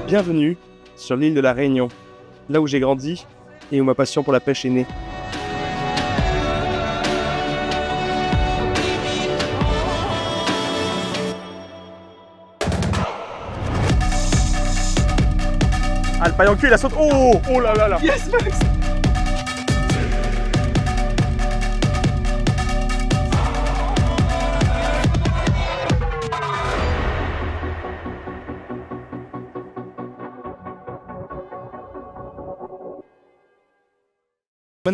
Bienvenue sur l'île de la Réunion, là où j'ai grandi et où ma passion pour la pêche est née. Ah, le paille en cul, il a sauté. Oh, oh là là là. Yes, Max.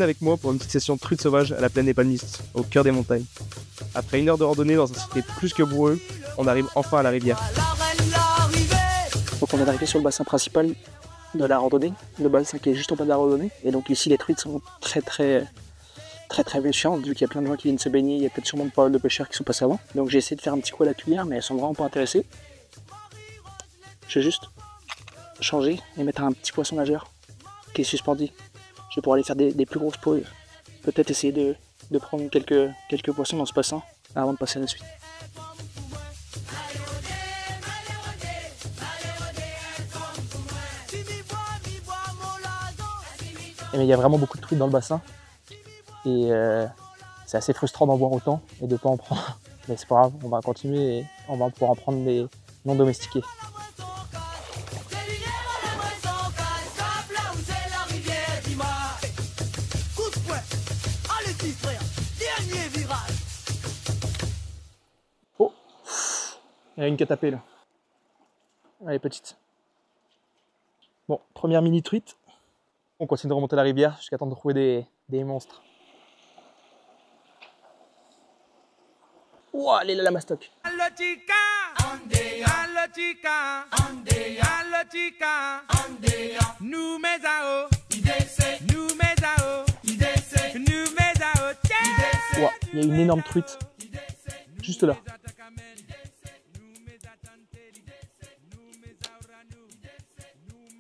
Avec moi pour une petite session de truite sauvage à la plaine des Palmistes, au cœur des montagnes. Après une heure de randonnée dans un sentier plus que boueux, on arrive enfin à la rivière. Donc on vient d'arriver sur le bassin principal de la randonnée, le bassin qui est juste en bas de la randonnée. Et donc ici les truites sont très méchantes, vu qu'il y a plein de gens qui viennent se baigner, il y a peut-être sûrement pas mal de pêcheurs qui sont passés avant. Donc j'ai essayé de faire un petit coup à la cuillère, mais elles sont vraiment pas intéressées. Je vais juste changer et mettre un petit poisson nageur qui est suspendu. Je vais pouvoir aller faire des plus grosses pauses. Peut-être essayer de prendre quelques poissons dans ce bassin avant de passer à la suite. Et mais il y a vraiment beaucoup de truites dans le bassin. Et c'est assez frustrant d'en voir autant et de ne pas en prendre. Mais c'est pas grave, on va continuer et on va pouvoir en prendre des non domestiqués. Oh, il y a une qui a tapé là. Elle est petite. Bon, première mini truite. On continue de remonter la rivière jusqu'à temps de trouver des monstres. Ouah, elle est là la mastoc. Ouah, il y a une énorme truite. Juste là.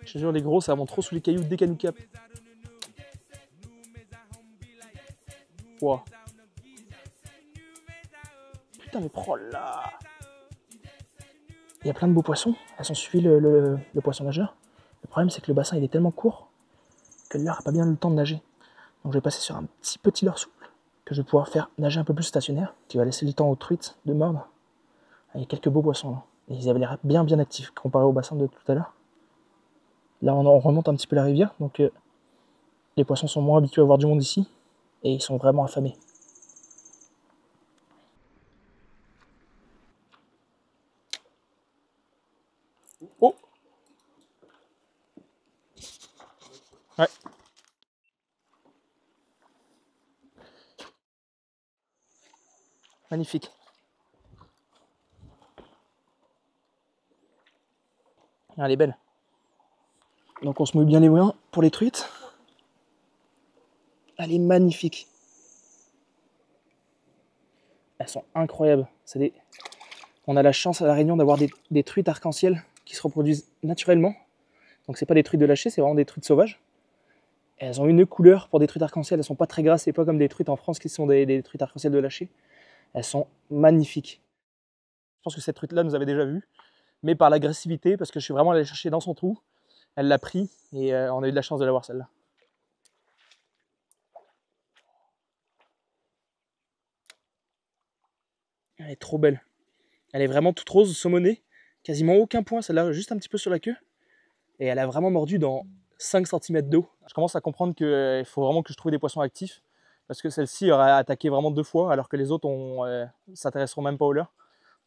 Je te jure, les grosses, elles vont trop sous les cailloux dès qu'elles nous capent. Ouah. Putain, mais oh là. Il y a plein de beaux poissons. Elles ont suivi le poisson nageur. Le problème, c'est que le bassin il est tellement court que le leurre n'a pas bien le temps de nager. Donc je vais passer sur un petit leurre souple que je vais pouvoir faire nager un peu plus stationnaire, qui va laisser le temps aux truites de mordre. Il y a quelques beaux poissons là. Et ils avaient l'air bien actifs comparé au bassin de tout à l'heure. Là, on remonte un petit peu la rivière, donc les poissons sont moins habitués à voir du monde ici, et ils sont vraiment affamés. Oh! Ouais. Magnifique. Elle est belle. Donc on se mouille bien les moyens pour les truites. Elle est magnifique. Elles sont incroyables. On a la chance à La Réunion d'avoir des truites arc-en-ciel qui se reproduisent naturellement. Donc c'est pas des truites de lâcher, c'est vraiment des truites sauvages. Et elles ont une couleur pour des truites arc-en-ciel. Elles sont pas très grasses, c'est pas comme des truites en France qui sont des truites arc-en-ciel de lâcher. Elles sont magnifiques. Je pense que cette truite-là nous avait déjà vus, mais par l'agressivité, parce que je suis vraiment allé chercher dans son trou. Elle l'a pris et on a eu de la chance de l'avoir celle-là. Elle est trop belle. Elle est vraiment toute rose, saumonée. Quasiment aucun point, celle-là, juste un petit peu sur la queue. Et elle a vraiment mordu dans 5 cm d'eau. Je commence à comprendre qu'il faut vraiment que je trouve des poissons actifs. Parce que celle-ci aurait attaqué vraiment 2 fois, alors que les autres s'intéresseront même pas au leurre.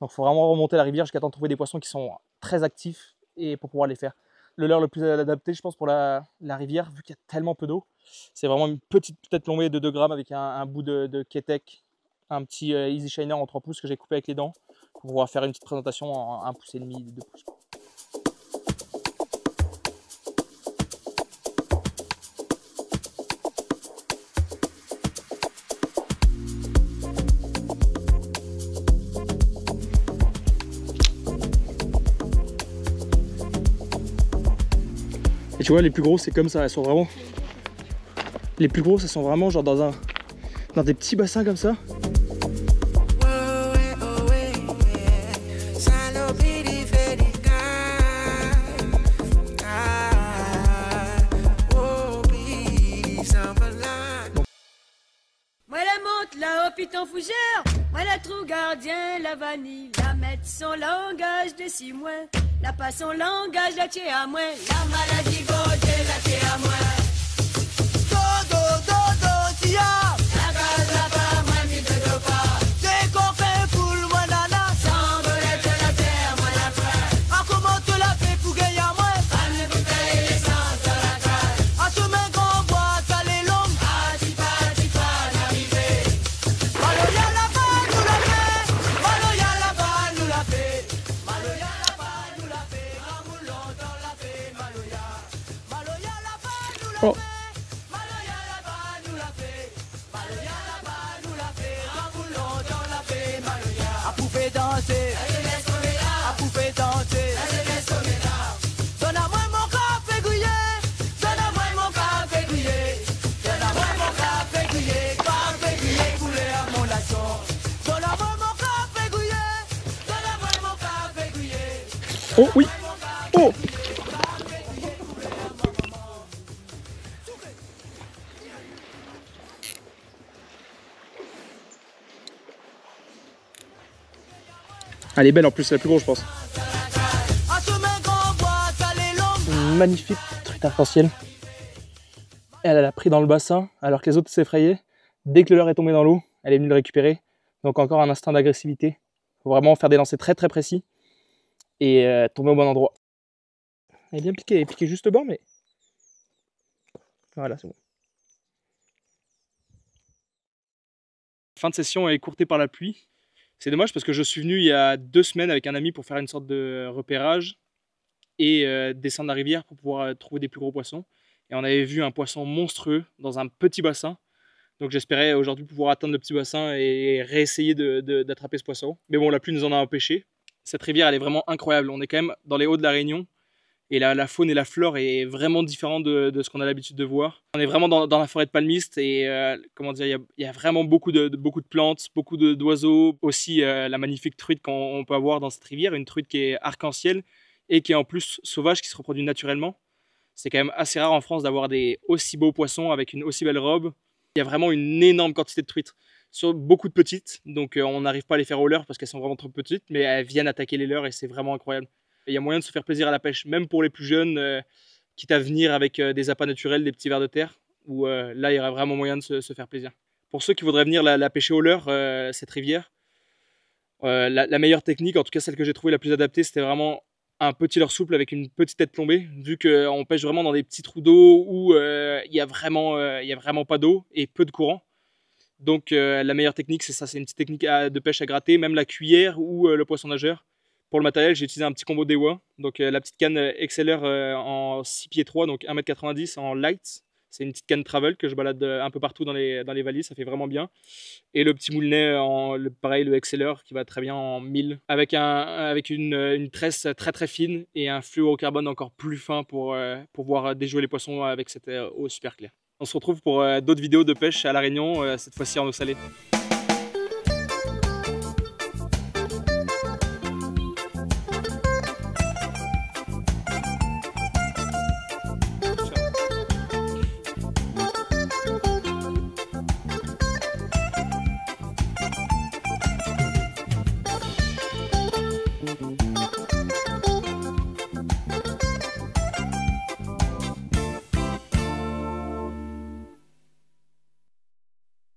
Donc il faut vraiment remonter la rivière jusqu'à temps de trouver des poissons qui sont très actifs et pour pouvoir les faire. Le leurre le plus adapté, je pense, pour la rivière, vu qu'il y a tellement peu d'eau, c'est vraiment une petite tête plombée de 2 grammes avec un bout de Ketek, un petit Easy Shiner en 3 pouces que j'ai coupé avec les dents pour pouvoir faire une petite présentation en 1,5 pouce, 2 pouces. Et tu vois, les plus grosses, c'est comme ça, elles sont vraiment... Les plus grosses, elles sont vraiment genre dans des petits bassins comme ça. en fougère. Moi la trou gardien, la vanille, la mettre son langage de 6 mois. La pas son langage, la tient à moi. La maladie gauche, la tient à moi. Do, do, do, tia. La case la pas, moi mi de do pas. C'est qu'on fait pour le manana. Sans bolette la terre, moi la frappe. Ah, comment tu l'as fait pour gagner à moi? Pas de bouteille d'essence dans la case. Ah, tu mets grand bois, t'as les longues. Ah, tu pas d'arriver. Maloya là-bas, nous l'a fait. Maloya là-bas, nous l'a fait. Maloya là-bas, nous l'a fait. Ramoul longtemps l'a fait. Maloya. Maloya là-bas, nous l'a Oh. fait. Maloya là-bas, nous l'a fait. Maloya là-bas, nous l'a fait. Ramoul longtemps l'a fait. Maloya. À pouffer danser. À pouffer danser. Donne-moi mon café gouillé. Donne-moi mon café gouillé. Donne-moi mon café gouillé. Café gouillé coulé à mon laçon. Donne-moi mon café gouillé. Donne-moi mon café gouillé. Oh oui. Oh. Elle est belle en plus, c'est la plus grosse je pense. À ce main grand bois, t'as les longues. Une magnifique truite arc-en-ciel. Elle l'a pris dans le bassin alors que les autres s'effrayaient. Dès que le leurre est tombé dans l'eau, elle est venue le récupérer. Donc encore un instinct d'agressivité. Il faut vraiment faire des lancers très très précis et tomber au bon endroit. Elle est bien piquée, elle est piquée juste au bord mais... Voilà, c'est bon. Fin de session est écourtée par la pluie. C'est dommage parce que je suis venu il y a 2 semaines avec un ami pour faire une sorte de repérage et descendre la rivière pour pouvoir trouver des plus gros poissons. Et on avait vu un poisson monstrueux dans un petit bassin. Donc j'espérais aujourd'hui pouvoir atteindre le petit bassin et réessayer d'attraper ce poisson. Mais bon, la pluie nous en a empêché. Cette rivière, elle est vraiment incroyable. On est quand même dans les hauts de la Réunion. Et la faune et la flore est vraiment différente de ce qu'on a l'habitude de voir. On est vraiment dans la forêt de palmistes et comment dire, il y a vraiment beaucoup de plantes, beaucoup d'oiseaux. Aussi la magnifique truite qu'on peut avoir dans cette rivière, une truite qui est arc-en-ciel et qui est en plus sauvage, qui se reproduit naturellement. C'est quand même assez rare en France d'avoir des aussi beaux poissons avec une aussi belle robe. Il y a vraiment une énorme quantité de truites, sur beaucoup de petites, donc on n'arrive pas à les faire au leurre parce qu'elles sont vraiment trop petites, mais elles viennent attaquer les leurres et c'est vraiment incroyable. Il y a moyen de se faire plaisir à la pêche, même pour les plus jeunes, quitte à venir avec des appâts naturels, des petits vers de terre, où là il y aurait vraiment moyen de se faire plaisir. Pour ceux qui voudraient venir la pêcher au leurre, cette rivière, la meilleure technique, en tout cas celle que j'ai trouvée la plus adaptée, c'était vraiment un petit leurre souple avec une petite tête plombée, vu qu'on pêche vraiment dans des petits trous d'eau où il y a vraiment pas d'eau et peu de courant. Donc la meilleure technique c'est ça, c'est une petite technique de pêche à gratter, même la cuillère ou le poisson nageur. Pour le matériel, j'ai utilisé un petit combo Dewa, donc la petite canne XLR en 6 pieds 3, donc 1,90 m en light. C'est une petite canne travel que je balade un peu partout dans les valises, ça fait vraiment bien. Et le petit moulinet, pareil, le XLR qui va très bien en 1000, avec une tresse très très fine et un fluorocarbone encore plus fin pour pouvoir déjouer les poissons avec cette eau super claire. On se retrouve pour d'autres vidéos de pêche à La Réunion, cette fois-ci en eau salée.